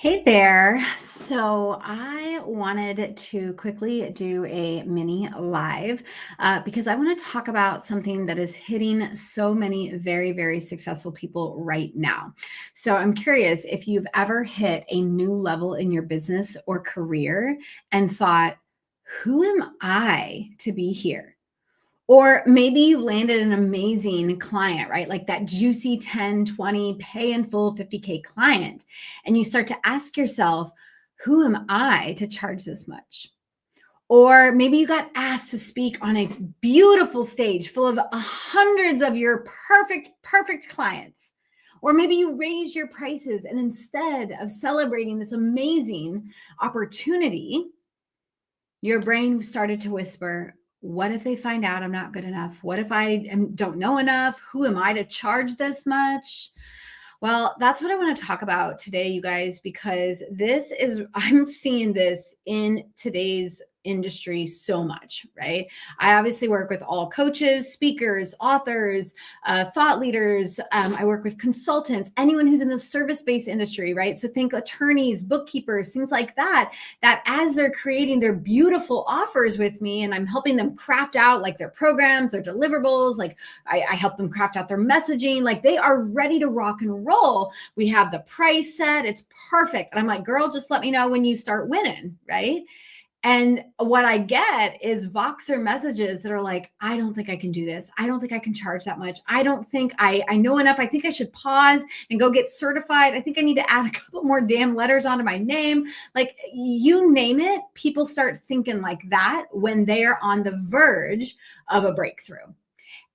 Hey there. So I wanted to quickly do a mini live because I want to talk about something that is hitting so many very, very successful people right now. So I'm curious if you've ever hit a new level in your business or career and thought, who am I to be here? Or maybe you landed an amazing client, right? Like that juicy 10, 20, pay in full 50K client. And you start to ask yourself, who am I to charge this much? Or maybe you got asked to speak on a beautiful stage full of hundreds of your perfect clients. Or maybe you raised your prices and instead of celebrating this amazing opportunity, your brain started to whisper, what if they find out I'm not good enough? What if don't know enough? Who am I to charge this much? Well, that's what I want to talk about today, you guys, because I'm seeing this in today's industry so much, right? I obviously work with all coaches, speakers, authors, thought leaders. I work with consultants, anyone who's in the service-based industry, right? So think attorneys, bookkeepers, things like that, that as they're creating their beautiful offers with me and I'm helping them craft out like their programs, their deliverables, like I help them craft out their messaging, like they are ready to rock and roll. We have the price set, it's perfect. And I'm like, girl, just let me know when you start winning, right? And what I get is Voxer messages that are like, I don't think I can do this. I don't think I can charge that much. I don't think I know enough. I think I should pause and go get certified. I think I need to add a couple more damn letters onto my name. Like you name it, people start thinking like that when they are on the verge of a breakthrough.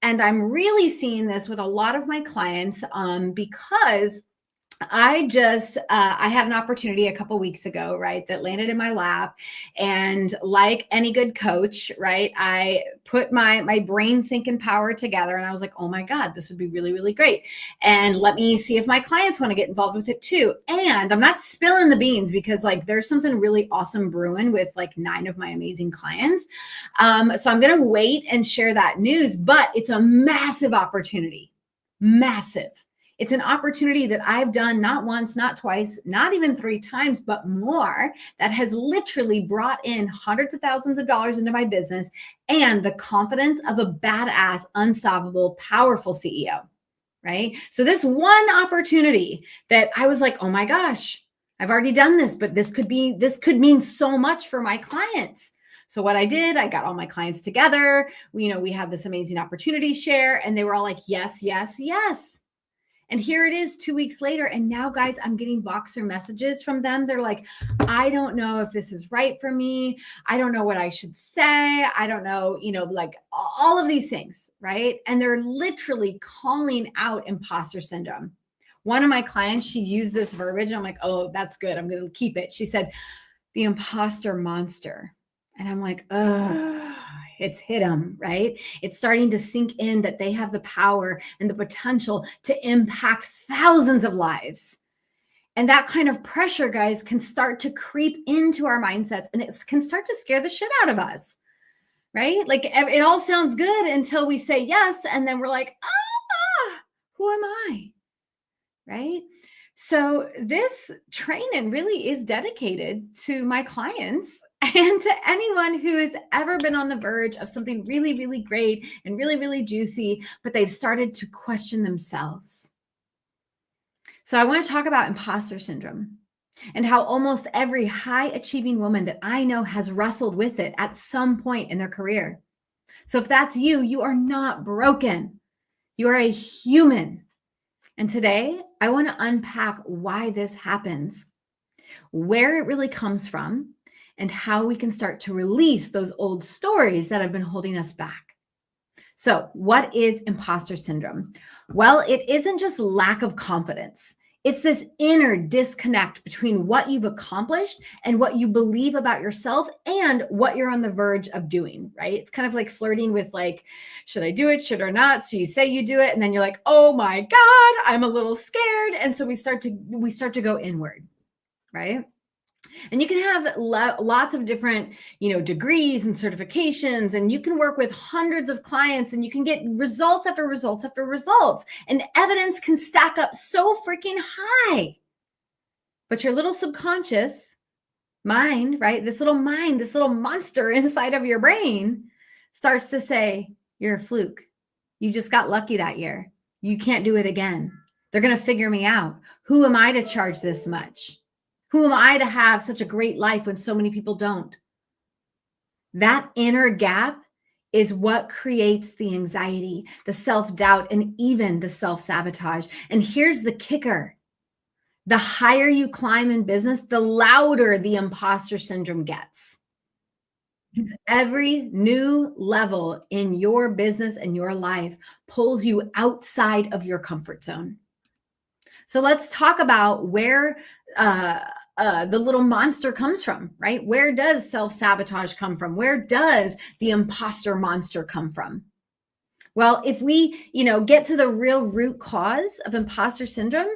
And I'm really seeing this with a lot of my clients because I had an opportunity a couple weeks ago, right, that landed in my lap. And like any good coach, right, I put my brain thinking power together and I was like, oh my God, this would be really, really great. And let me see if my clients want to get involved with it too. And I'm not spilling the beans because like there's something really awesome brewing with like 9 of my amazing clients. So I'm going to wait and share that news, but it's a massive opportunity, massive. It's an opportunity that I've done not once, not twice, not even 3 times, but more, that has literally brought in hundreds of thousands of dollars into my business and the confidence of a badass, unstoppable, powerful CEO, right? So this one opportunity that I was like, oh my gosh, I've already done this, but this could mean so much for my clients. So what I did, I got all my clients together. We had this amazing opportunity share and they were all like, yes, yes, yes. And here it is 2 weeks later. And now, guys, I'm getting Voxer messages from them. They're like, I don't know if this is right for me. I don't know what I should say. I don't know, like all of these things, right? And they're literally calling out imposter syndrome. One of my clients, she used this verbiage. I'm like, oh, that's good. I'm going to keep it. She said, the imposter monster. And I'm like, oh, it's hit them, right? It's starting to sink in that they have the power and the potential to impact thousands of lives. And that kind of pressure, guys, can start to creep into our mindsets and it can start to scare the shit out of us, right? Like it all sounds good until we say yes. And then we're like, who am I? Right? So this training really is dedicated to my clients and to anyone who has ever been on the verge of something really, really great and really, really juicy, but they've started to question themselves. So I want to talk about imposter syndrome and how almost every high achieving woman that I know has wrestled with it at some point in their career. So if that's you, you are not broken. You are a human. And today, I want to unpack why this happens, where it really comes from, and how we can start to release those old stories that have been holding us back. So, what is imposter syndrome? Well, it isn't just lack of confidence. It's this inner disconnect between what you've accomplished and what you believe about yourself and what you're on the verge of doing, right? It's kind of like flirting with like, should I do it? Should or not? So you say you do it and then you're like, oh my God, I'm a little scared. And so we start to go inward, right? And you can have lots of different, degrees and certifications, and you can work with hundreds of clients and you can get results after results after results. And evidence can stack up so freaking high. But your little subconscious mind, right? This little mind, this little monster inside of your brain starts to say, you're a fluke. You just got lucky that year. You can't do it again. They're going to figure me out. Who am I to charge this much? Who am I to have such a great life when so many people don't? That inner gap is what creates the anxiety, the self-doubt, and even the self-sabotage. And here's the kicker. The higher you climb in business, the louder the imposter syndrome gets. Because every new level in your business and your life pulls you outside of your comfort zone. So let's talk about where the little monster comes from, right? Where does self-sabotage come from? Where does the imposter monster come from? Well, if we, get to the real root cause of imposter syndrome,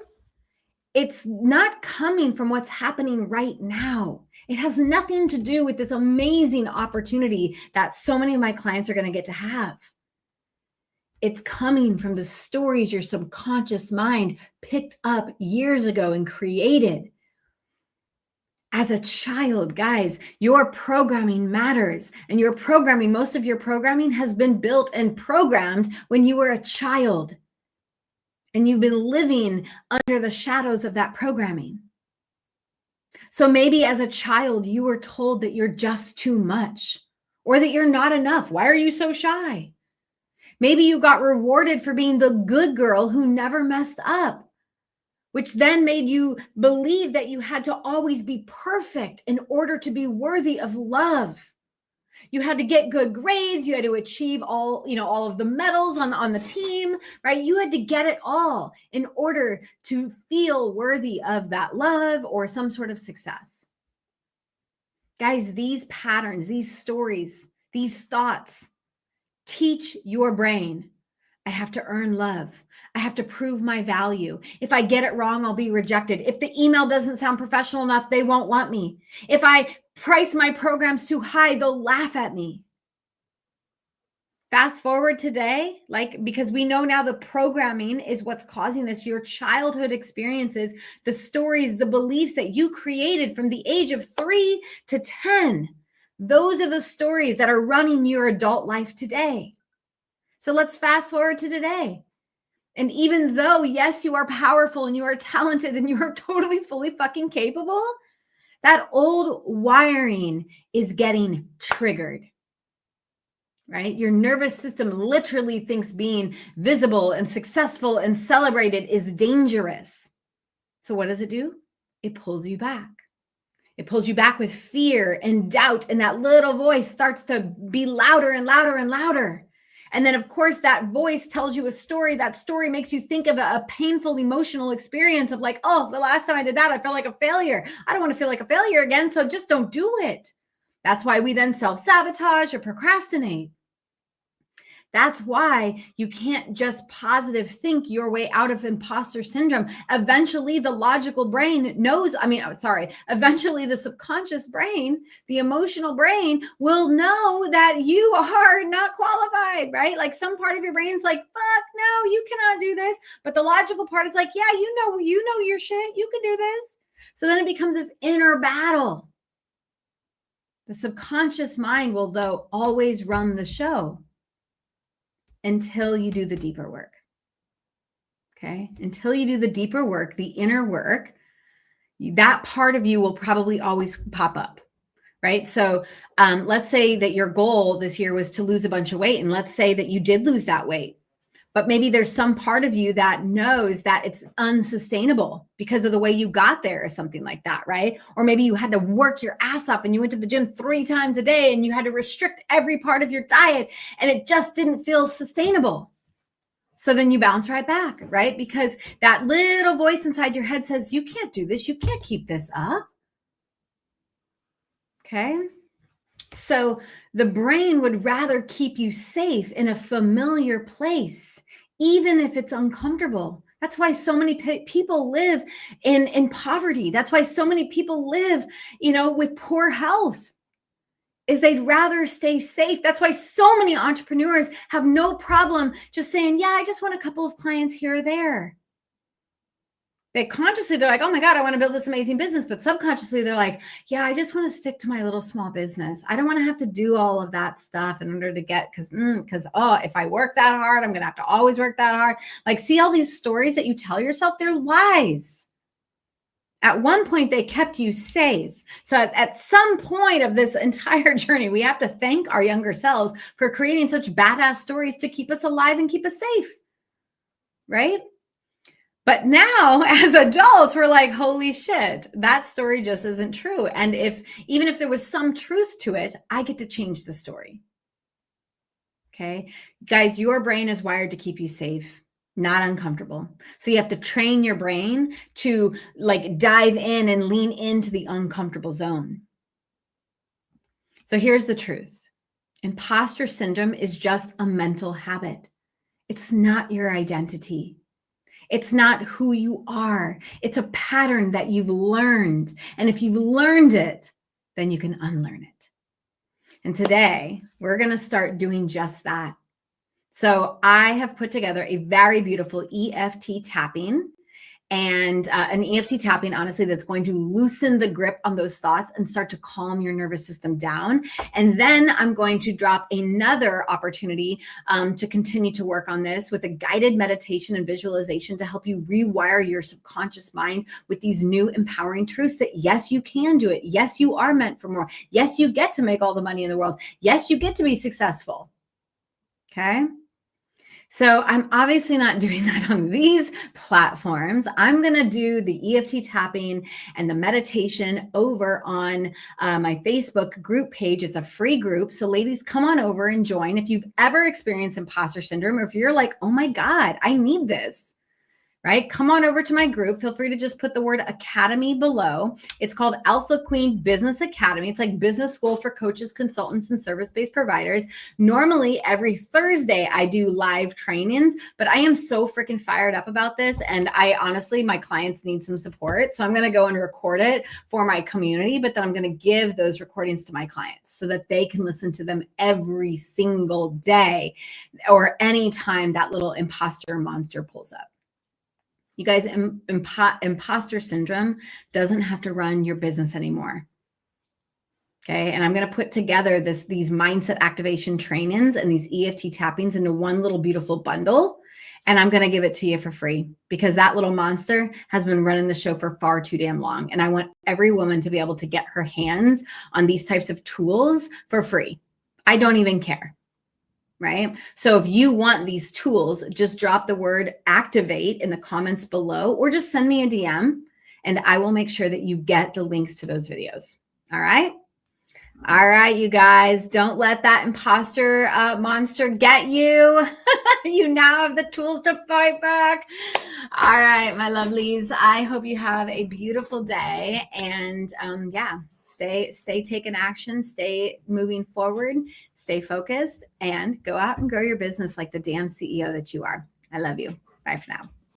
it's not coming from what's happening right now. It has nothing to do with this amazing opportunity that so many of my clients are going to get to have. It's coming from the stories your subconscious mind picked up years ago and created. As a child, guys, your programming matters. And most of your programming has been built and programmed when you were a child. And you've been living under the shadows of that programming. So maybe as a child, you were told that you're just too much or that you're not enough. Why are you so shy? Maybe you got rewarded for being the good girl who never messed up, which then made you believe that you had to always be perfect in order to be worthy of love. You had to get good grades. You had to achieve all of the medals on the team, right? You had to get it all in order to feel worthy of that love or some sort of success. Guys, these patterns, these stories, these thoughts teach your brain, I have to earn love. I have to prove my value. If I get it wrong, I'll be rejected. If the email doesn't sound professional enough, they won't want me. If I price my programs too high, they'll laugh at me. Fast forward today, because we know now the programming is what's causing this, your childhood experiences, the stories, the beliefs that you created from the age of 3 to 10. Those are the stories that are running your adult life today. So let's fast forward to today. And even though, yes, you are powerful and you are talented and you are totally, fully fucking capable, that old wiring is getting triggered, right? Your nervous system literally thinks being visible and successful and celebrated is dangerous. So what does it do? It pulls you back. It pulls you back with fear and doubt, and that little voice starts to be louder and louder and louder. And then, of course, that voice tells you a story. That story makes you think of a painful emotional experience of the last time I did that, I felt like a failure. I don't want to feel like a failure again, so just don't do it. That's why we then self-sabotage or procrastinate. That's why you can't just positive think your way out of imposter syndrome. Eventually, the logical brain knows, eventually the subconscious brain, the emotional brain will know that you are not qualified, right? Like some part of your brain's like, fuck, no, you cannot do this. But the logical part is like, yeah, you know your shit. You can do this. So then it becomes this inner battle. The subconscious mind will, though, always run the show until you do the deeper work. Okay. Until you do the deeper work, the inner work, that part of you will probably always pop up. Right. So let's say that your goal this year was to lose a bunch of weight. And let's say that you did lose that weight. But maybe there's some part of you that knows that it's unsustainable because of the way you got there or something like that, right? Or maybe you had to work your ass off and you went to the gym 3 times a day and you had to restrict every part of your diet and it just didn't feel sustainable. So then you bounce right back, right? Because that little voice inside your head says, you can't do this. You can't keep this up. Okay. So the brain would rather keep you safe in a familiar place, even if it's uncomfortable. That's why so many people live in poverty. That's why so many people live, with poor health, is they'd rather stay safe. That's why so many entrepreneurs have no problem just saying, yeah, I just want a couple of clients here or there. They consciously, they're like, oh my God, I want to build this amazing business. But subconsciously, they're like, yeah, I just want to stick to my little small business. I don't want to have to do all of that stuff in order to get, because if I work that hard, I'm going to have to always work that hard. Like, see all these stories that you tell yourself, they're lies. At one point, they kept you safe. So at some point of this entire journey, we have to thank our younger selves for creating such badass stories to keep us alive and keep us safe, right? But now as adults, we're like, holy shit, that story just isn't true. And even if there was some truth to it, I get to change the story. Okay. Guys, your brain is wired to keep you safe, not uncomfortable. So you have to train your brain to like dive in and lean into the uncomfortable zone. So here's the truth. Imposter syndrome is just a mental habit. It's not your identity. It's not who you are. It's a pattern that you've learned. And if you've learned it, then you can unlearn it. And today, we're going to start doing just that. So I have put together a very beautiful EFT tapping and an EFT tapping, honestly, that's going to loosen the grip on those thoughts and start to calm your nervous system down. And then I'm going to drop another opportunity to continue to work on this with a guided meditation and visualization to help you rewire your subconscious mind with these new empowering truths that yes, you can do it. Yes, you are meant for more. Yes, you get to make all the money in the world. Yes, you get to be successful. Okay. So I'm obviously not doing that on these platforms. I'm going to do the EFT tapping and the meditation over on my Facebook group page. It's a free group. So ladies, come on over and join. If you've ever experienced imposter syndrome, or if you're like, oh my God, I need this, right? Come on over to my group. Feel free to just put the word academy below. It's called Alpha Queen Business Academy. It's like business school for coaches, consultants, and service-based providers. Normally every Thursday I do live trainings, but I am so freaking fired up about this. And I honestly, my clients need some support. So I'm going to go and record it for my community, but then I'm going to give those recordings to my clients so that they can listen to them every single day or anytime that little imposter monster pulls up. You guys, imposter syndrome doesn't have to run your business anymore. Okay. And I'm going to put together these mindset activation trainings and these EFT tappings into one little beautiful bundle. And I'm going to give it to you for free because that little monster has been running the show for far too damn long. And I want every woman to be able to get her hands on these types of tools for free. I don't even care. Right? So if you want these tools, just drop the word activate in the comments below, or just send me a DM and I will make sure that you get the links to those videos. All right. All right, you guys, don't let that imposter monster get you. You now have the tools to fight back. All right, my lovelies. I hope you have a beautiful day. And stay taking action, stay moving forward, stay focused, and go out and grow your business like the damn CEO that you are. I love you. Bye for now.